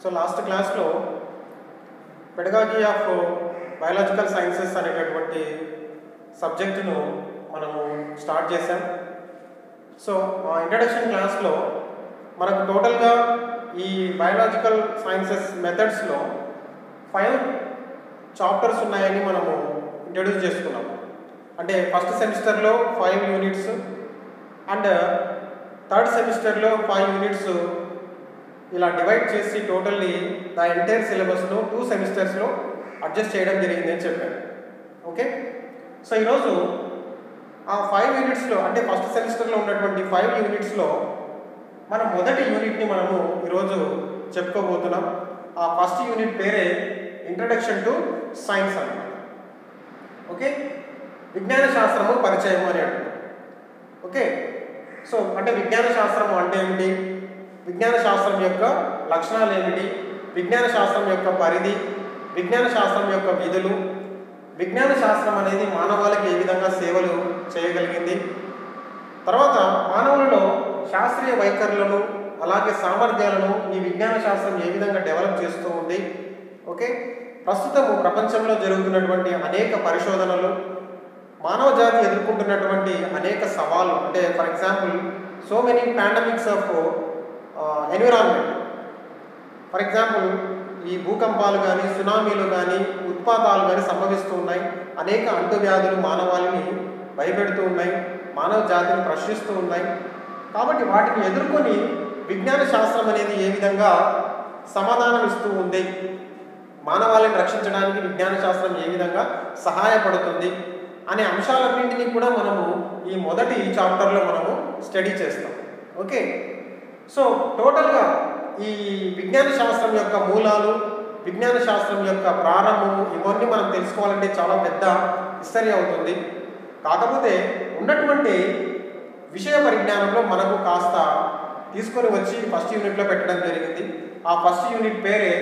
So last క్లాస్లో pedagogy of biological sciences అనేటటువంటి సబ్జెక్టును మనము స్టార్ట్ చేసాం. సో ఆ ఇంట్రడక్షన్ క్లాస్లో మనకు టోటల్గా ఈ బయాలజికల్ సైన్సెస్ మెథడ్స్లో 5 చాప్టర్స్ ఉన్నాయని మనము ఇంట్రడ్యూస్ చేసుకున్నాం. అంటే ఫస్ట్ సెమిస్టర్లో 5 యూనిట్స్ అండ్ థర్డ్ సెమిస్టర్లో 5 యూనిట్స్ ఇలా డివైడ్ చేసి టోటల్లీ ద ఎంటైర్ సిలబస్ను 2 సెమిస్టర్స్లో అడ్జస్ట్ చేయడం జరిగింది అని చెప్పాను. ఓకే, సో ఈరోజు ఆ 5 యూనిట్స్లో అంటే ఫస్ట్ సెమిస్టర్లో ఉన్నటువంటి 5 యూనిట్స్లో మన మొదటి యూనిట్ని మనము ఈరోజు చెప్పుకోబోతున్నాం. ఆ ఫస్ట్ యూనిట్ పేరే ఇంట్రడక్షన్ టు సైన్స్ అన్నమాట. ఓకే, విజ్ఞాన శాస్త్రము పరిచయం అని అంటున్నాం. ఓకే, సో అంటే విజ్ఞాన శాస్త్రము అంటే ఏమిటి, విజ్ఞాన శాస్త్రం యొక్క లక్షణాలు ఏమిటి, విజ్ఞాన శాస్త్రం యొక్క పరిధి, విజ్ఞాన శాస్త్రం యొక్క విధులు, విజ్ఞాన శాస్త్రం అనేది మానవాళికి ఏ విధంగా సేవలు చేయగలిగింది, తర్వాత మానవులలో శాస్త్రీయ వైఖరులను అలాగే సామర్థ్యాలను ఈ విజ్ఞాన శాస్త్రం ఏ విధంగా డెవలప్ చేస్తూ ఉంది. ఓకే, ప్రస్తుతము ప్రపంచంలో జరుగుతున్నటువంటి అనేక పరిశోధనలు, మానవ జాతి ఎదుర్కొంటున్నటువంటి అనేక సవాళ్ళు, అంటే for example so many pandemics of environment. For example ఈ భూకంపాలు కానీ సునామీలు కానీ ఉత్పాతాలు కానీ సంభవిస్తూ ఉన్నాయి. అనేక అంటువ్యాధులు మానవాళిని భయపెడుతూ ఉన్నాయి, మానవ జాతిని ప్రశ్నిస్తూ ఉన్నాయి. కాబట్టి వాటిని ఎదుర్కొని విజ్ఞాన శాస్త్రం అనేది ఏ విధంగా సమాధానం ఇస్తూ ఉంది, మానవాళిని రక్షించడానికి విజ్ఞాన శాస్త్రం ఏ విధంగా సహాయపడుతుంది అనే అంశాలన్నింటినీ కూడా మనము ఈ మొదటి చాప్టర్లో మనము స్టడీ చేస్తాం. ఓకే, సో టోటల్గా ఈ విజ్ఞాన శాస్త్రం యొక్క మూలాలు, విజ్ఞాన శాస్త్రం యొక్క ప్రారంభము ఇవన్నీ మనం తెలుసుకోవాలంటే చాలా పెద్ద హిస్టరీ అవుతుంది. కాకపోతే ఉన్నటువంటి విషయ పరిజ్ఞానంలో మనకు కాస్త తీసుకొని వచ్చి ఫస్ట్ యూనిట్లో పెట్టడం జరిగింది. ఆ ఫస్ట్ యూనిట్ పేరే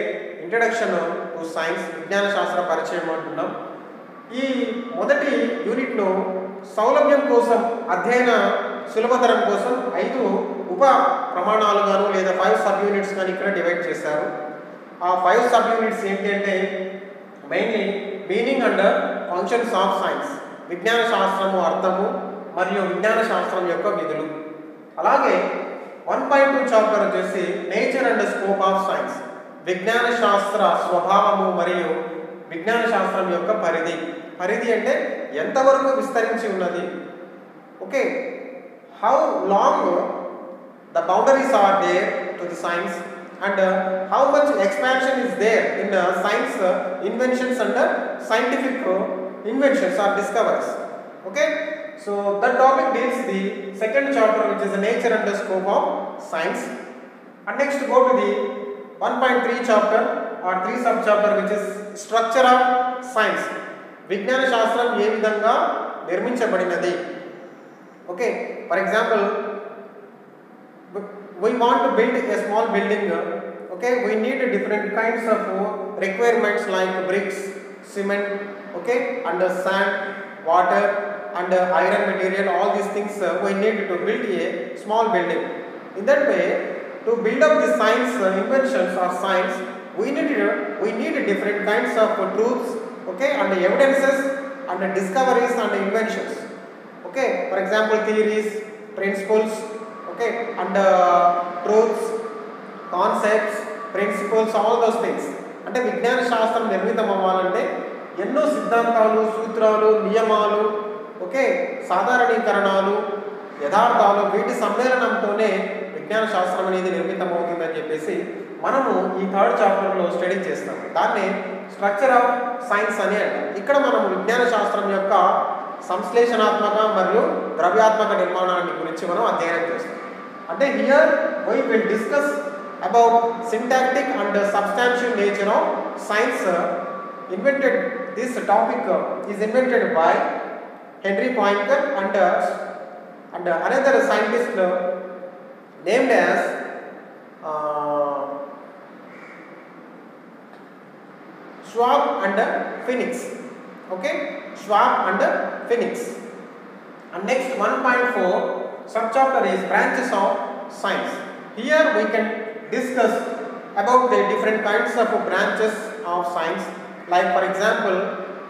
ఇంట్రడక్షన్ టు సైన్స్, విజ్ఞాన శాస్త్ర పరిచయం అంటున్నాం. ఈ మొదటి యూనిట్లో సౌలభ్యం కోసం, అధ్యయన సులభతరం కోసం 5 ఉప ప్రమాణాలుగాను లేదా 5 సబ్ యూనిట్స్ కానీ ఇక్కడ డివైడ్ చేశారు. ఆ 5 సబ్ యూనిట్స్ ఏంటి అంటే mainly meaning and functions of science, విజ్ఞాన శాస్త్రము అర్థము మరియు విజ్ఞాన శాస్త్రం యొక్క విధులు. అలాగే 1.2 చాప్టర్ వచ్చేసి nature and scope of science, విజ్ఞాన శాస్త్ర స్వభావము మరియు విజ్ఞాన శాస్త్రం యొక్క పరిధి. పరిధి అంటే ఎంతవరకు విస్తరించి ఉన్నది. Okay, how long the boundaries are there to the science and how much expansion is there in science inventions and scientific inventions or discoveries. Okay, so that topic deals the second chapter which is the nature and the scope of science, and next go to the 1.3 chapter or 3 sub chapter which is structure of science, విజ్ఞాన శాస్త్రం ఏ విధంగా నిర్మించబడినది. Okay, for example we want to build a small building. Okay, we need different kinds of requirements like bricks, cement, okay, and sand, water and iron material. All these things we need to build a small building. In that way, to build up the science inventions or science, we need different kinds of truths, okay, and evidences and discoveries and inventions. Okay, for example theories, principles, okay, and truths, concepts, principles, all those things. అంటే విజ్ఞాన శాస్త్రం నిర్మితం అవ్వాలంటే ఎన్నో సిద్ధాంతాలు, సూత్రాలు, నియమాలు, okay, సాధారణీకరణాలు, యథార్థాలు, వీటి సమ్మేళనంతోనే విజ్ఞాన శాస్త్రం అనేది నిర్మితం అవుతుందని చెప్పేసి మనము ఈ 3rd చాప్టర్లో స్టడీ చేస్తాం. దాన్ని స్ట్రక్చర్ ఆఫ్ సైన్స్ అని అంటాం. ఇక్కడ మనం విజ్ఞాన శాస్త్రం యొక్క సంశ్లేషణాత్మక మరియు ద్రవ్యాత్మక నిర్మాణాన్ని గురించి మనం అధ్యయనం చేస్తాం. అంటే here we will discuss about syntactic and substantial nature of science. Invented this topic is invented by Henry Poincar and another scientist named as Schwab and Phoenix. Okay, Schwab and Phoenix. And next 1.4 subchapter is branches of science. Here we can discuss about the different kinds of branches of science. Like for example,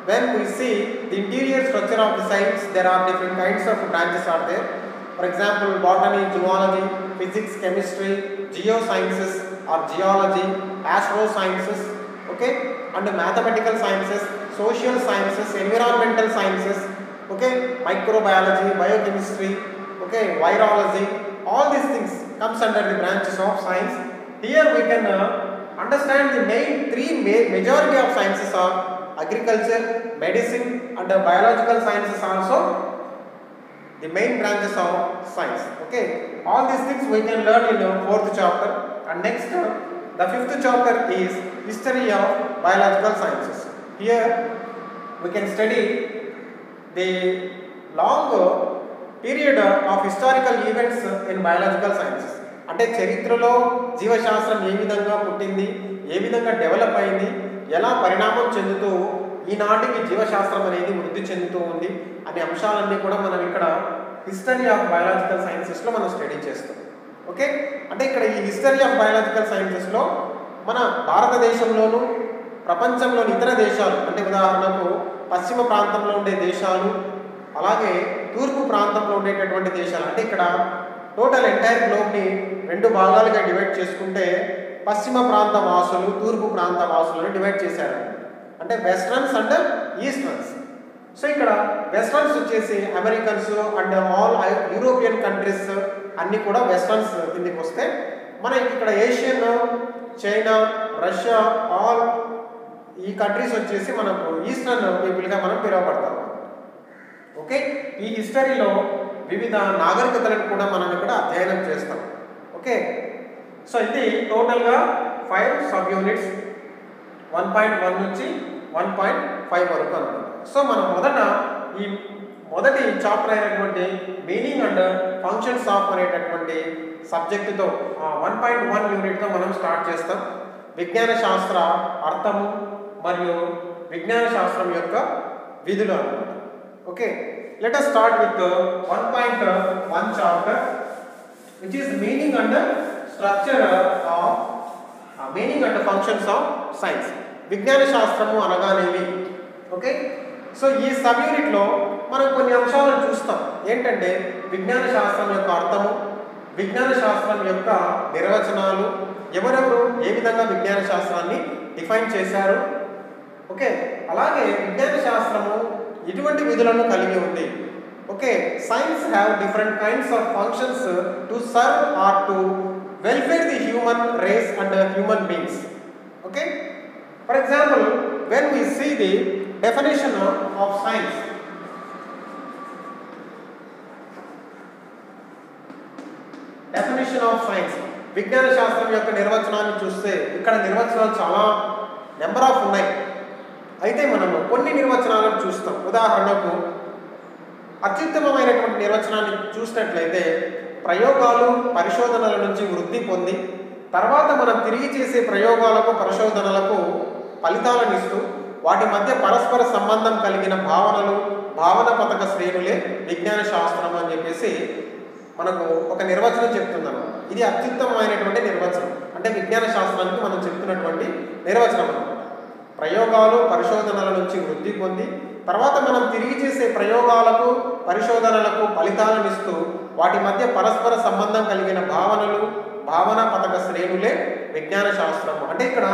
when we see the interior structure of the science, there are different kinds of branches are there. For example, botany, zoology, physics, chemistry, geosciences or geology, astrosciences, okay, and mathematical sciences, social sciences, environmental sciences, okay, microbiology, biochemistry, okay, virology, all these things comes under the branches of science. Here we can understand the main three majority of sciences are agriculture, medicine and biological sciences also the main branches of science. Okay, all these things we can learn in fourth chapter. And next the fifth chapter is history of biological sciences. Here we can study the long period of historical events in biological sciences. అంటే చరిత్రలో జీవశాస్త్రం ఏ విధంగా పుట్టింది, ఏ విధంగా develop అయింది, ఎలా పరిణామం చెందుతూ ఈనాటికి జీవశాస్త్రం అనేది వృద్ధి చెందుతూ ఉంది అనే అంశాలన్నీ కూడా మనం ఇక్కడ హిస్టరీ ఆఫ్ బయాలజికల్ సైన్సెస్లో మనం స్టడీ చేస్తాం. ఓకే, అంటే ఇక్కడ ఈ హిస్టరీ ఆఫ్ బయాలజికల్ సైన్సెస్లో మన భారతదేశంలోను ప్రపంచంలోని ఇతర దేశాలు, అంటే ఉదాహరణకు పశ్చిమ ప్రాంతంలో ఉండే దేశాలు, అలాగే తూర్పు ప్రాంతంలో ఉండేటటువంటి దేశాలు, అంటే ఇక్కడ టోటల్ ఎంటైర్ గ్లోబ్ని రెండు భాగాలుగా డివైడ్ చేసుకుంటే పశ్చిమ ప్రాంత వాసులు, తూర్పు ప్రాంత వాసులను డివైడ్ చేశారు. అంటే వెస్ట్రన్స్ అండ్ ఈస్టర్న్స్. సో ఇక్కడ వెస్ట్రన్స్ వచ్చేసి Americans and all European countries అన్నీ కూడా వెస్ట్రన్స్ కిందికి వస్తే, మనకి ఇక్కడ ఏషియన్, చైనా, రష్యా, ఆల్ ఈ కంట్రీస్ వచ్చేసి మనకు ఈస్టర్న్ పీపుల్గా మనం పిలువబడతాం. ఓకే, ఈ హిస్టరీలో వివిధ నాగరికతలను కూడా మనం ఇక్కడ అధ్యయనం చేస్తాం. ఓకే, సో ఇది టోటల్గా 5 సబ్ యూనిట్స్ 1.1 నుంచి 1.5 వరకు అన్నమాట. సో మనం ఈ మొదటి చాప్టర్ అయినటువంటి మీనింగ్ అండ్ ఫంక్షన్స్ ఆఫ్ అనేటటువంటి సబ్జెక్టుతో 1.1 యూనిట్తో మనం స్టార్ట్ చేస్తాం. విజ్ఞాన శాస్త్ర అర్థము మరియు విజ్ఞాన శాస్త్రం యొక్క విధులు అన్నమాట. Okay, let us start with 1.1 chapter, which is meaning and structure of meaning and functions of science. విజ్ఞాన శాస్త్రము అనగానేమి. ఓకే, సో ఈ సబ్ యూనిట్లో మనం కొన్ని అంశాలను చూస్తాం. ఏంటంటే విజ్ఞాన శాస్త్రం యొక్క అర్థము, విజ్ఞాన శాస్త్రం యొక్క నిర్వచనాలు, ఎవరెవరు ఏ విధంగా విజ్ఞాన శాస్త్రాన్ని డిఫైన్ చేశారు. ఓకే, అలాగే విజ్ఞాన శాస్త్రము ఇటువంటి విధులను కలిగి ఉంది. Okay, science have different kinds of functions to serve or to welfare the human race and human beings. Okay, for example when we see the definition of science, definition of science, విజ్ఞాన శాస్త్రం యొక్క నిర్వచనాన్ని చూస్తే ఇక్కడ నిర్వచనాలు చాలా number of ఉన్నాయి. అయితే మనము కొన్ని నిర్వచనాలను చూస్తాం. ఉదాహరణకు అత్యుత్తమమైనటువంటి నిర్వచనాన్ని చూసినట్లయితే, ప్రయోగాలు పరిశోధనల నుంచి వృద్ధి పొంది తర్వాత మనం తిరిగి చేసే ప్రయోగాలకు పరిశోధనలకు ఫలితాలను ఇస్తూ వాటి మధ్య పరస్పర సంబంధం కలిగిన భావనలు, భావన పథక శ్రేణులే విజ్ఞాన శాస్త్రం అని చెప్పేసి మనకు ఒక నిర్వచనం చెప్తుందన్నమాట. ఇది అత్యుత్తమమైనటువంటి నిర్వచనం, అంటే విజ్ఞాన శాస్త్రానికి మనం చెప్తున్నటువంటి నిర్వచనం అన్నమాట. ప్రయోగాలు పరిశోధనల నుంచి వృద్ధి పొంది తర్వాత మనం తిరిగి చేసే ప్రయోగాలకు పరిశోధనలకు ఫలితాలను ఇస్తూ వాటి మధ్య పరస్పర సంబంధం కలిగిన భావనలు, భావన పథక శ్రేణులే విజ్ఞాన శాస్త్రము. అంటే ఇక్కడ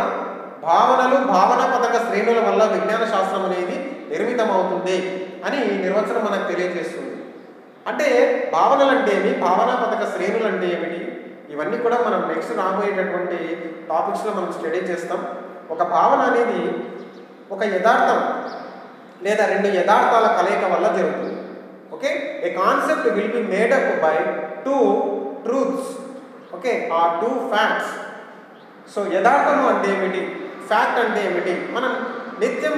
భావనలు, భావన పథక శ్రేణుల వల్ల విజ్ఞాన శాస్త్రం అనేది నిర్మితమవుతుంది అని నిర్వచనం మనకు తెలియజేస్తుంది. అంటే భావనలు అంటే ఏమి, భావన పథక శ్రేణులు అంటే ఏమిటి, ఇవన్నీ కూడా మనం నెక్స్ట్ రాబోయేటటువంటి టాపిక్స్లో మనం స్టడీ చేస్తాం. ఒక భావన అనేది ఒక యథార్థం లేదా రెండు యథార్థాల కలయిక వల్ల జరుగుతుంది. Okay, a concept will be made up by 2 truths, okay, or 2 facts. So యథార్థము అంటే ఏమిటి, ఫ్యాక్ట్ అంటే ఏమిటి, మనం నిత్యం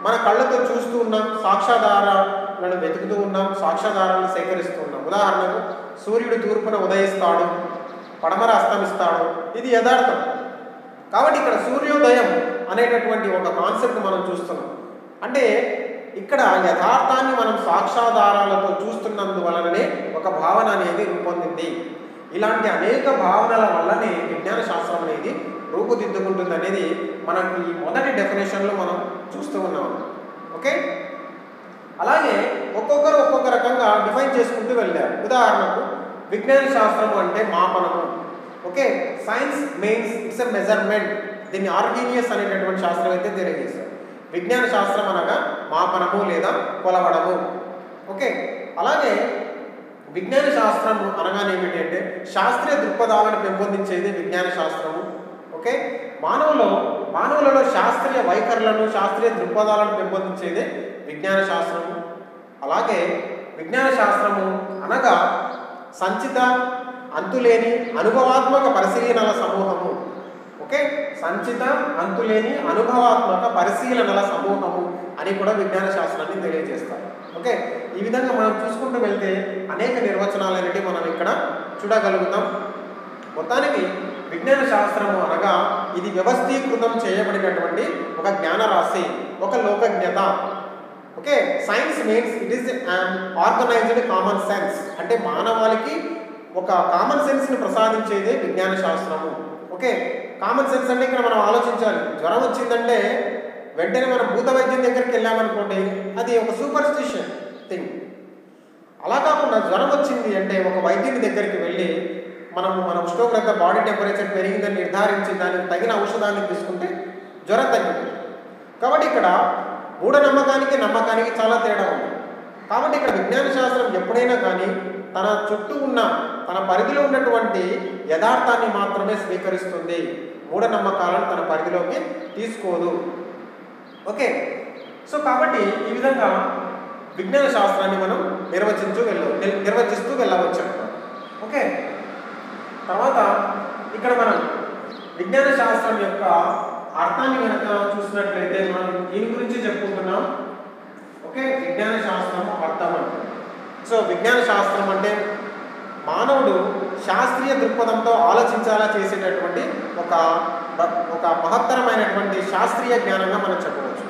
మన కళ్ళతో చూస్తూ ఉన్నాం, సాక్ష్యాధారాలను వెతుకుతూ ఉన్నాం, సాక్ష్యాధారాలను సేకరిస్తూ ఉన్నాం. ఉదాహరణకు సూర్యుడు తూర్పున ఉదయిస్తాడు, పడమర అస్తమిస్తాడు, ఇది యథార్థం. కాబట్టి ఇక్కడ సూర్యోదయం అనేటటువంటి ఒక కాన్సెప్ట్ మనం చూస్తున్నాం. అంటే ఇక్కడ యథార్థాన్ని మనం సాక్ష్యాధారాలతో చూస్తున్నందువలననే ఒక భావన అనేది రూపొందింది. ఇలాంటి అనేక భావనల వల్లనే విజ్ఞాన శాస్త్రం అనేది రూపుదిద్దుకుంటుంది అనేది మనకి మొదటి డెఫినేషన్లో మనం చూస్తూ ఉన్నాం. ఓకే, అలాగే ఒక్కొక్కరు ఒక్కొక్క రకంగా డిఫైన్ చేసుకుంటూ వెళ్ళారు. ఉదాహరణకు విజ్ఞాన శాస్త్రం అంటే మాపనము. Okay, science means it's a measurement. దీన్ని ఆర్గీనియస్ అనేటటువంటి శాస్త్రం అయితే తెలియజేశారు. విజ్ఞాన శాస్త్రం అనగా మాపనము లేదా కొలవడము. ఓకే, అలాగే విజ్ఞాన శాస్త్రం అనగానే ఏమిటి అంటే శాస్త్రీయ దృక్పథాలను పెంపొందించేది విజ్ఞాన శాస్త్రము. ఓకే, మానవులలో శాస్త్రీయ వైఖరులను శాస్త్రీయ దృక్పథాలను పెంపొందించేది విజ్ఞాన శాస్త్రము. అలాగే విజ్ఞాన శాస్త్రము అనగా సంచిత అంతులేని అనుభవాత్మక పరిశీలనల సమూహము. ఓకే, సంచిత అంతులేని అనుభవాత్మక పరిశీలనల సమూహము అని కూడా విజ్ఞాన శాస్త్రాన్ని తెలియజేస్తారు. ఓకే, ఈ విధంగా మనం చూసుకుంటూ వెళ్తే అనేక నిర్వచనాలు అనేవి మనం ఇక్కడ చూడగలుగుతాం. మొత్తానికి విజ్ఞాన శాస్త్రము అనగా ఇది వ్యవస్థీకృతం చేయబడినటువంటి ఒక జ్ఞానరాశి, ఒక లోకజ్ఞత. Okay, science means it is an organised common sense. అంటే మానవాళికి ఒక కామన్ సెన్స్ని ప్రసాదించేదే విజ్ఞాన శాస్త్రము. ఓకే, కామన్ సెన్స్ అంటే ఇక్కడ మనం ఆలోచించాలి. జ్వరం వచ్చిందంటే వెంటనే మనం భూత వైద్యం దగ్గరికి వెళ్ళామనుకోండి, అది ఒక సూపర్స్టిషన్ థింగ్. అలా కాకుండా జ్వరం వచ్చింది అంటే ఒక వైద్యుని దగ్గరికి వెళ్ళి మన ఉష్ణోగ్రత బాడీ టెంపరేచర్ పెరిగిందని నిర్ధారించి దానికి తగిన ఔషధాన్ని తీసుకుంటే జ్వరం తగ్గిపోతుంది. కాబట్టి ఇక్కడ మూఢనమ్మకానికి నమ్మకానికి చాలా తేడా ఉంది. కాబట్టి ఇక్కడ విజ్ఞాన శాస్త్రం ఎప్పుడైనా కానీ తన చుట్టూ ఉన్న తన పరిధిలో ఉన్నటువంటి యథార్థాన్ని మాత్రమే స్వీకరిస్తుంది, మూఢనమ్మకాలను తన పరిధిలోకి తీసుకోదు. ఓకే, సో కాబట్టి ఈ విధంగా విజ్ఞాన శాస్త్రాన్ని మనం నిర్వచిస్తూ వెళ్ళవచ్చు. ఓకే, తర్వాత ఇక్కడ మనం విజ్ఞాన శాస్త్రం యొక్క అర్థాన్ని కనుక చూసినట్లయితే మనం దీని గురించి చెప్పుకుంటున్నాం. ఓకే, విజ్ఞాన శాస్త్రం అర్థం అంటే, సో విజ్ఞాన శాస్త్రం అంటే మానవుడు శాస్త్రీయ దృక్పథంతో ఆలోచించాలా చేసేటటువంటి ఒక మహత్తరమైనటువంటి శాస్త్రీయ జ్ఞానంగా మనం చెప్పవచ్చు.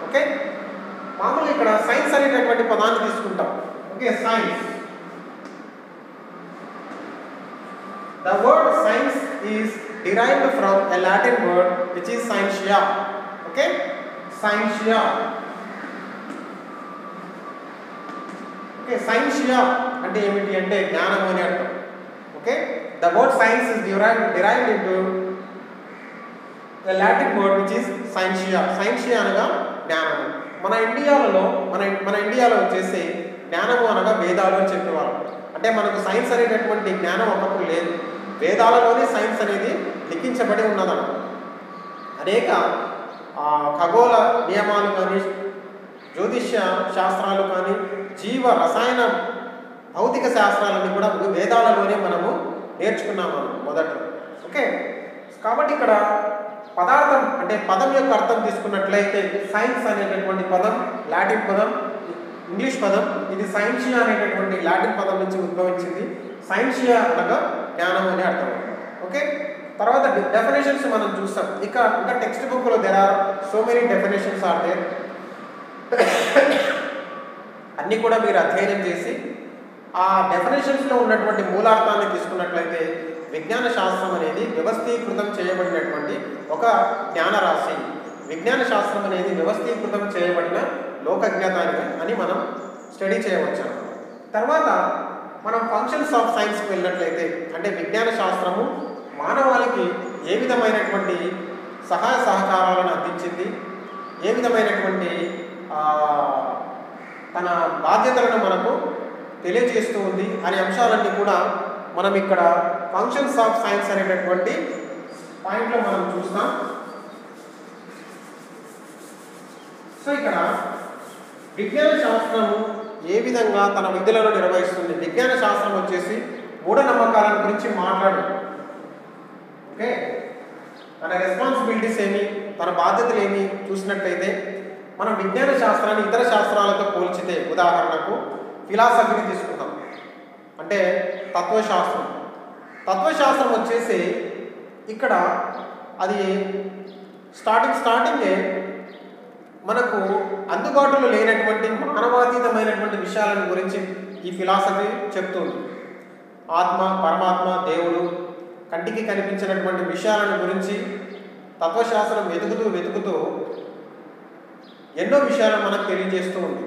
ఓకే, మామూలుగా ఇక్కడ సైన్స్ అనేటటువంటి పదాన్ని తీసుకుంటాం. Okay, science, the word science is derived from a Latin word which is scientia. Okay, scientia. Okay, scientia అంటే ఏమిటి అంటే జ్ఞానము అని అర్థం. Okay, the word science is derived into a Latin word which is scientia. scientia అనగా జ్ఞానము. మన ఇండియాలో వచ్చేసి జ్ఞానము అనగా వేదాలు అని చెప్పేవాళ్ళు. అంటే మనకు సైన్స్ అనేటటువంటి జ్ఞానం ఒకప్పుడు లేదు. వేదాలలోనే సైన్స్ అనేది లిఖించబడి ఉన్నదన్నమాట. అనేక ఖగోళ నియమాలు కానీ, జ్యోతిష్య శాస్త్రాలు కానీ, జీవ రసాయన భౌతిక శాస్త్రాలన్నీ కూడా వేదాలలోనే మనము నేర్చుకున్నాము మొదట్లో. ఓకే, కాబట్టి ఇక్కడ పదార్థం అంటే పదం యొక్క అర్థం తీసుకున్నట్లయితే సైన్స్ అనేటటువంటి పదం లాటిన్ పదం, ఇంగ్లీష్ పదం. ఇది సైన్షియా అనేటటువంటి లాటిన్ పదం నుంచి ఉద్భవించింది. సైన్షియా అనగా జ్ఞానం అని అర్థం. ఓకే, తర్వాత డెఫినేషన్స్ మనం చూస్తాం. ఇంకా టెక్స్ట్ బుక్లో there are so many definitions are there. అన్నీ కూడా మీరు అధ్యయనం చేసి ఆ డెఫినేషన్స్లో ఉన్నటువంటి మూలార్థాన్ని తీసుకున్నట్లయితే విజ్ఞాన శాస్త్రం అనేది వ్యవస్థీకృతం చేయబడినటువంటి ఒక జ్ఞానరాశి. విజ్ఞాన శాస్త్రం అనేది వ్యవస్థీకృతం చేయబడిన లోకజ్ఞత అని మనం స్టడీ చేయవచ్చు. తర్వాత మనం ఫంక్షన్స్ ఆఫ్ సైన్స్కి వెళ్ళినట్లయితే అంటే విజ్ఞాన శాస్త్రము మానవాళికి ఏ విధమైనటువంటి సహాయ సహకారాలను అందించింది, ఏ విధమైనటువంటి తన బాధ్యతలను మనకు తెలియజేస్తూ ఉంది అనే అంశాలన్నీ కూడా మనం ఇక్కడ ఫంక్షన్స్ ఆఫ్ సైన్స్ అనేటటువంటి పాయింట్లో మనం చూస్తాం. సో ఇక్కడ విజ్ఞాన శాస్త్రము ఏ విధంగా తన విధులను నిర్వహిస్తుంది. విజ్ఞాన శాస్త్రం వచ్చేసి మూఢనమ్మకాల గురించి మాట్లాడు. ఓకే, తన రెస్పాన్సిబిలిటీస్ ఏమి, తన బాధ్యతలు ఏమి చూసినట్లయితే మనం విజ్ఞాన శాస్త్రాన్ని ఇతర శాస్త్రాలతో పోల్చితే ఉదాహరణకు ఫిలాసఫీని తీసుకుందాం. అంటే తత్వశాస్త్రం వచ్చేసి ఇక్కడ అది స్టార్టింగే మనకు అందుబాటులో లేనటువంటి మానవాతీతమైనటువంటి విషయాల గురించి ఈ ఫిలాసఫీ చెప్తుంది. ఆత్మ, పరమాత్మ, దేవుడు, కంటికి కనిపించినటువంటి విషయాలను గురించి తత్వశాస్త్రం వెతుకుతూ ఎన్నో విషయాలను మనకు తెలియజేస్తూ ఉంది.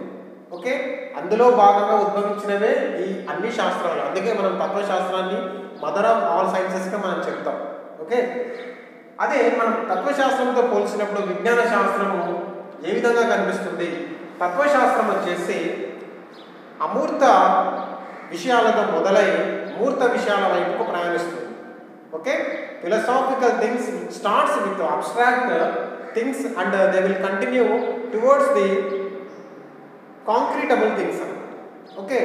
ఓకే, అందులో భాగంగా ఉద్భవించినవే ఈ అన్ని శాస్త్రాలు. అందుకే మనం తత్వశాస్త్రాన్ని మదర్ ఆఫ్ ఆల్ సైన్సెస్గా మనం చెప్తాం. ఓకే, అదే మనం తత్వశాస్త్రంతో పోల్చినప్పుడు విజ్ఞాన శాస్త్రము ఏ విధంగా కనిపిస్తుంది? తత్వశాస్త్రం వచ్చేసి అమూర్త విషయాలతో మొదలై మూర్త విషయాల వైపుకు ప్రయాణిస్తుంది. Okay, philosophical things starts with abstract things and they will continue towards the concretable things. Okay,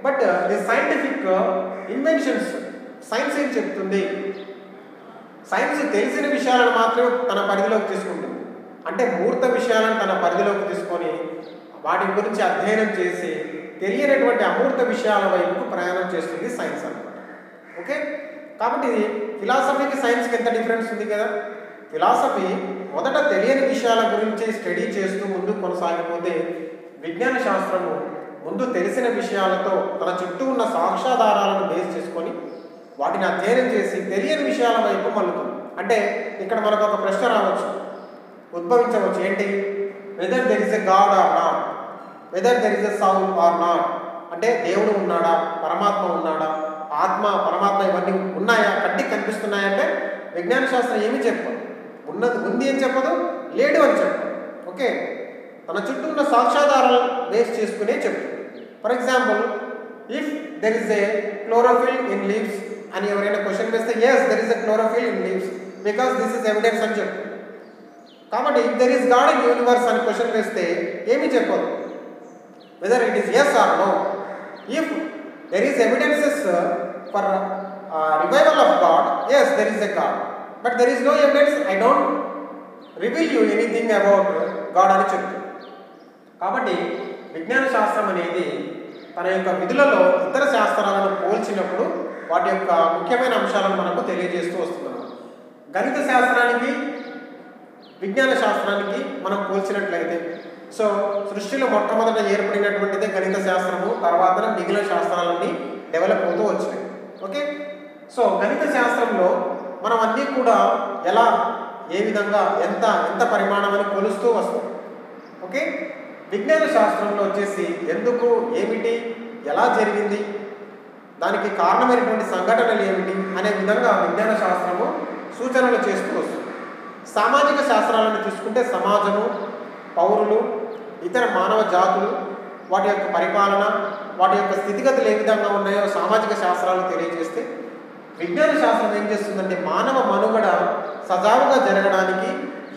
but the scientific inventions, science ఏం చెప్తుంది? సైన్స్ తెలిసిన విషయాలను మాత్రమే తన పరిధిలోకి తీసుకుంటుంది. అంటే మూర్త విషయాలను తన పరిధిలోకి తీసుకొని వాటి గురించి అధ్యయనం చేసి తెలియనటువంటి అమూర్త విషయాల వైపుకు ప్రయాణం చేస్తుంది సైన్స్ అన్నమాట. ఓకే, కాబట్టి ఫిలాసఫీకి సైన్స్కి ఎంత డిఫరెన్స్ ఉంది కదా. ఫిలాసఫీ మొదట తెలియని విషయాల గురించి స్టడీ చేస్తూ ముందు కొనసాగిపోతే, విజ్ఞాన శాస్త్రము ముందు తెలిసిన విషయాలతో తన చుట్టూ ఉన్న సాక్ష్యాధారాలను బేస్ చేసుకొని వాటిని అధ్యయనం చేసి తెలియని విషయాల వైపు మళ్ళుతుంది. అంటే ఇక్కడ మనకు ఒక ప్రశ్న రావచ్చు, ఉద్భవించవచ్చు. ఏంటి? Whether there is a God or not, whether there is a soul or not. అంటే దేవుడు ఉన్నాడా, పరమాత్మ ఉన్నాడా, ఆత్మ పరమాత్మ ఇవన్నీ ఉన్నాయా, కంటికి కనిపిస్తున్నాయంటే విజ్ఞాన శాస్త్రం ఏమి చెప్పదు. ఉన్నది ఉంది అని చెప్పదు, లేడు అని చెప్పదు. ఓకే, తన చుట్టూ ఉన్న సాక్ష్యాధారాలు బేస్ చేసుకునే చెప్తుంది. For example, if there is a chlorophyll in leaves అని ఎవరైనా క్వశ్చన్ వేస్తే, yes there is a chlorophyll in leaves because this is evidence అని చెప్తుంది. కాబట్టి if there is God in universe అని క్వశ్చన్ వేస్తే ఏమి చెప్పదు, whether it is yes or no. If there is evidences for revival of God, yes there is a God, but there is no evidence, I don't reveal you anything about God అని చెప్తుంది. కాబట్టి విజ్ఞాన శాస్త్రం అనేది తన యొక్క విధులలో ఇతర శాస్త్రాలను పోల్చినప్పుడు వాటి యొక్క ముఖ్యమైన అంశాలను మనకు తెలియజేస్తూ వస్తున్నాం. గణిత శాస్త్రానికి విజ్ఞాన శాస్త్రానికి మనం పోల్చినట్లయితే, సో సృష్టిలో మొట్టమొదట ఏర్పడినటువంటిదే గణిత శాస్త్రము, తర్వాత మిగిలిన శాస్త్రాలన్నీ డెవలప్ అవుతూ వచ్చినాయి. ఓకే, సో గణిత శాస్త్రంలో మనం అన్నీ కూడా ఎలా, ఏ విధంగా, ఎంత పరిమాణం అని కొలుస్తూ వస్తాం. ఓకే, విజ్ఞాన శాస్త్రంలో వచ్చేసి ఎందుకు, ఏమిటి, ఎలా జరిగింది, దానికి కారణమైనటువంటి సంఘటనలు ఏమిటి అనే విధంగా విజ్ఞాన శాస్త్రము సూచనలు చేస్తూ వస్తుంది. సామాజిక శాస్త్రాలను తీసుకుంటే సమాజము, పౌరులు, ఇతర మానవ జాతులు, వాటి యొక్క పరిపాలన, వాటి యొక్క స్థితిగతులు ఏ విధంగా ఉన్నాయో సామాజిక శాస్త్రాలు తెలియజేస్తే, విజ్ఞాన శాస్త్రం ఏం చేస్తుందంటే మానవ మనుగడ సజావుగా జరగడానికి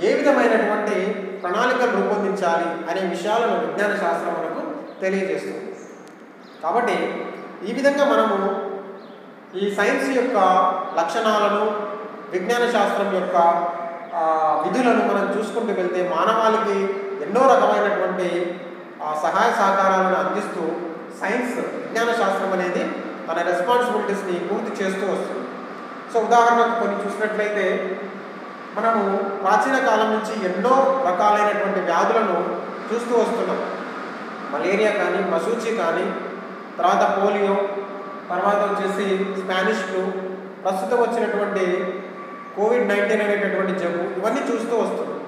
ఏ విధమైనటువంటి ప్రణాళికలు రూపొందించాలి అనే విషయాలను విజ్ఞాన శాస్త్రం మనకు తెలియజేస్తుంది. కాబట్టి ఈ విధంగా మనము ఈ సైన్స్ యొక్క లక్షణాలను, విజ్ఞాన శాస్త్రం యొక్క విధులను మనం చూసుకుంటూ వెళ్తే మానవాళికి ఎన్నో రకమైనటువంటి సహాయ సహకారాలను అందిస్తూ సైన్స్, విజ్ఞాన శాస్త్రం అనేది తన రెస్పాన్సిబిలిటీస్ని పూర్తి చేస్తూ వస్తుంది. సో ఉదాహరణకు కొన్ని చూసినట్లయితే మనము ప్రాచీన కాలం నుంచి ఎన్నో రకాలైనటువంటి వ్యాధులను చూస్తూ వస్తున్నాం. మలేరియా కానీ, మశూచి కానీ, తర్వాత పోలియో, తర్వాత వచ్చేసి స్పానిష్ ఫ్లూ, ప్రస్తుతం వచ్చినటువంటి కోవిడ్-19 అనేటటువంటి జబ్బు, ఇవన్నీ చూస్తూ వస్తున్నాం.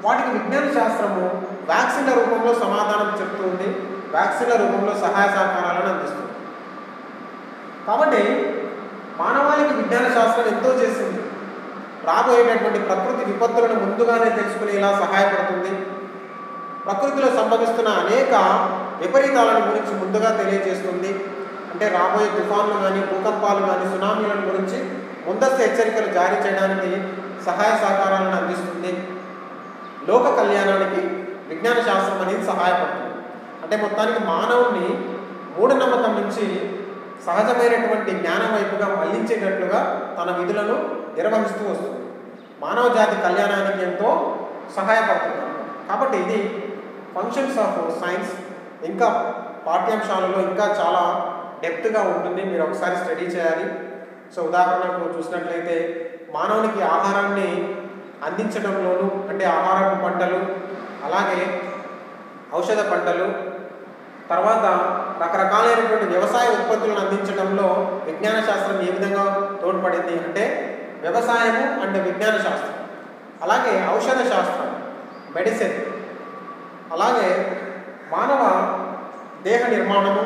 వాటికి విజ్ఞాన శాస్త్రము వ్యాక్సిన్ల రూపంలో సమాధానం చెప్తూ ఉంది, వ్యాక్సిన్ల రూపంలో సహాయ సహకారాలను అందిస్తుంది. కాబట్టి మానవాళికి విజ్ఞాన శాస్త్రం ఎంతో చేసింది. రాబోయేటటువంటి ప్రకృతి విపత్తులను ముందుగానే తెలుసుకునేలా సహాయపడుతుంది. ప్రకృతిలో సంభవిస్తున్న అనేక విపరీతాలను గురించి ముందుగా తెలియజేస్తుంది. అంటే రాబోయే తుఫాన్లు కానీ, భూకంపాలు కానీ, సునామీల గురించి ముందస్తు హెచ్చరికలు జారీ చేయడానికి సహాయ సహకారాలను అందిస్తుంది. లోక కళ్యాణానికి విజ్ఞాన శాస్త్రం అనేది సహాయపడుతుంది. అంటే మొత్తానికి మానవుని మూఢనమ్మకం నుంచి సహజమైనటువంటి జ్ఞానం వైపుగా మళ్లించేటట్లుగా తన విధులను నిర్వహిస్తూ వస్తుంది. మానవ జాతి కళ్యాణానికి ఎంతో సహాయపడుతుంది. కాబట్టి ఇది ఫంక్షన్స్ ఆఫ్ సైన్స్. ఇంకా పాఠ్యాంశాలలో ఇంకా చాలా డెప్త్గా ఉంటుంది, మీరు ఒకసారి స్టడీ చేయాలి. సో ఉదాహరణకు చూసినట్లయితే మానవునికి ఆహారాన్ని అందించడంలోనూ, అంటే ఆహారపు పంటలు, అలాగే ఔషధ పంటలు, తర్వాత రకరకాలైనటువంటి వ్యవసాయ ఉత్పత్తులను అందించడంలో విజ్ఞాన శాస్త్రం ఏ విధంగా తోడ్పడింది అంటే వ్యవసాయము అండ్ విజ్ఞాన శాస్త్రం. అలాగే ఔషధ శాస్త్రం, మెడిసిన్, అలాగే మానవ దేహ నిర్మాణము,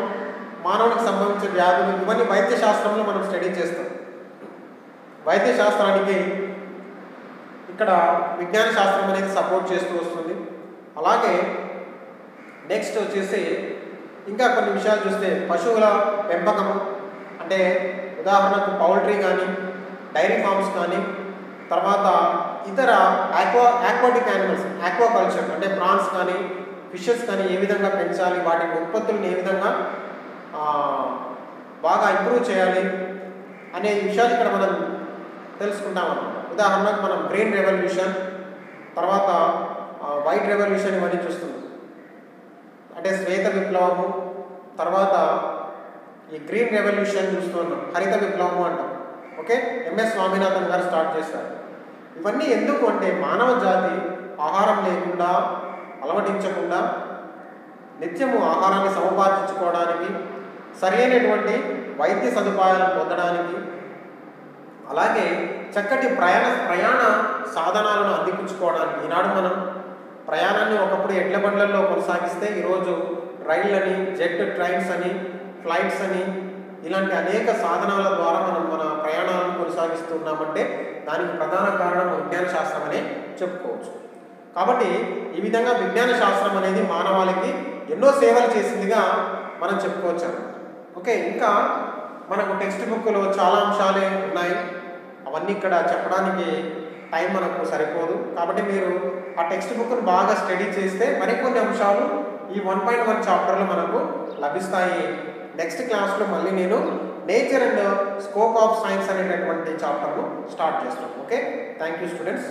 మానవునికి సంబంధించిన వ్యాధులు, ఇవన్నీ వైద్య శాస్త్రంలో మనం స్టడీ చేస్తాం. వైద్య శాస్త్రానికి ఇక్కడ విజ్ఞాన శాస్త్రం అనేది సపోర్ట్ చేస్తూ వస్తుంది. అలాగే నెక్స్ట్ వచ్చేసి ఇంకా కొన్ని విషయాలు చూస్తే పశువుల పెంపకము, అంటే ఉదాహరణకు పౌల్ట్రీ కానీ, డైరీ ఫార్మ్స్ కానీ, తర్వాత ఇతర ఆక్వాటిక్ యానిమల్స్, ఆక్వాకల్చర్ అంటే ప్రాన్స్ కానీ, ఫిషెస్ కానీ ఏ విధంగా పెంచాలి, వాటి ఉత్పత్తులను ఏ విధంగా బాగా ఇంప్రూవ్ చేయాలి అనే విషయాలు ఇక్కడ మనం తెలుసుకుంటామన్నమాట. ఉదాహరణకు మనం గ్రీన్ రెవల్యూషన్, తర్వాత వైట్ రెవల్యూషన్ ఇవన్నీ చూస్తున్నాం. అంటే శ్వేత విప్లవము, తర్వాత ఈ గ్రీన్ రెవల్యూషన్ చూస్తున్నాం, హరిత విప్లవము అంటాం. ఓకే, ఎంఎస్ స్వామినాథన్ గారు స్టార్ట్ చేశారు. ఇవన్నీ ఎందుకు అంటే మానవ జాతి ఆహారం లేకుండా అలవటించకుండా నిత్యము ఆహారాన్ని సముపార్జించుకోవడానికి, సరైనటువంటి వైద్య సదుపాయాలను పొందడానికి, అలాగే చక్కటి ప్రయాణ సాధనాలను అందిపుచ్చుకోవడానికి. ఈనాడు మనం ప్రయాణాన్ని ఒకప్పుడు ఎడ్ల బండ్లలో కొనసాగిస్తే ఈరోజు రైళ్ళని, జెట్ ట్రైన్స్ అని, ఫ్లైట్స్ అని, ఇలాంటి అనేక సాధనాల ద్వారా మనం మన ప్రయాణాలను కొనసాగిస్తున్నామంటే దానికి ప్రధాన కారణం విజ్ఞాన శాస్త్రం అనే చెప్పుకోవచ్చు. కాబట్టి ఈ విధంగా విజ్ఞాన శాస్త్రం అనేది మానవాళికి ఎన్నో సేవలు చేసిందిగా మనం చెప్పుకోవచ్చు. ఓకే, ఇంకా మనకు టెక్స్ట్ బుక్లో చాలా అంశాలే ఉన్నాయి, అవన్నీ ఇక్కడ చెప్పడానికి టైం మనకు సరిపోదు. కాబట్టి మీరు ఆ టెక్స్ట్ బుక్ను బాగా స్టడీ చేస్తే మరికొన్ని అంశాలు ఈ 1.1 చాప్టర్లో మనకు లభిస్తాయి. నెక్స్ట్ క్లాస్లో మళ్ళీ నేను nature and scope of science అనేటటువంటి చాప్టర్ను స్టార్ట్ చేస్తాను. Okay, thank you students.